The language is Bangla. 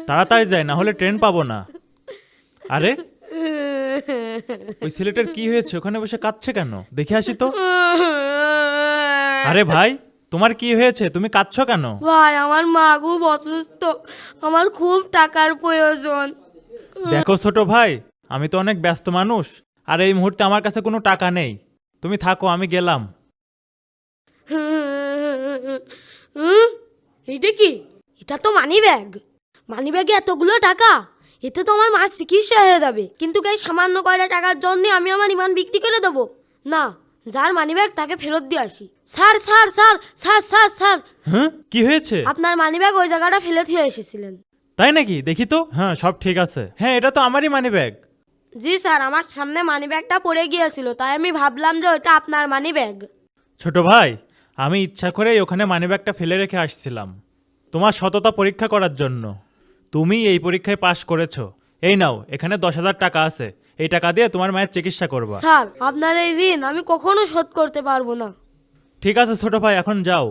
তাড়াতাড়ি যাই, না হলে ট্রেন পাবো না। আরে ওই ছেলেটার কি হয়েছে? ওখানে বসে কাঁদছে কেন? দেখে আসি তো। আরে ভাই, তোমার কি হয়েছে? তুমি কাঁদছো কেন? ভাই, আমার মা খুব অসুস্থ, আমার খুব টাকার প্রয়োজন। দেখো ছোট ভাই, আমি তো অনেক ব্যস্ত মানুষ, আর এই মুহূর্তে আমার কাছে কোনো টাকা নেই। তুমি থাকো, আমি গেলাম। এটা কি? এটা তো মানি ব্যাগ। মানি ব্যাগে এতগুলো টাকা, এতে তো আমার মার চিকিৎসা হয়ে যাবে। কিন্তু এই সামান্য কয়টা টাকার জন্য আমি আমার ইমান বিক্রি করে দেবো? না, যার মানি ব্যাগ তাকে ফেরত দিয়ে আসি। Sir sir sir sir sir sir, হ্যাঁ, কি হয়েছে? আপনার মানি ব্যাগ ওই জায়গাটা ফেলে দিয়ে এসেছিলেন। তাই নাকি? দেখি তো। হ্যাঁ, সব ঠিক আছে। হ্যাঁ, এটা তো আমারই মানি ব্যাগ। জি স্যার, আমার সামনে মানি ব্যাগটা পড়ে গিয়েছিল, তাই আমি ভাবলাম যে ওটা আপনার মানি ব্যাগ। ছোট ভাই, আমি ইচ্ছা করেই ওখানে মানিব্যাগটা ফেলে রেখে আসছিলাম তোমার সততা পরীক্ষা করার জন্য। তুমি এই পরীক্ষায় পাশ করেছো। এই নাও, এখানে 10,000 টাকা আছে। এই টাকা দিয়ে তোমার মায়ের চিকিৎসা করবা। স্যার, আপনার এই ঋণ আমি কখনো শোধ করতে পারবো না। ঠিক আছে ছোট ভাই, এখন যাও।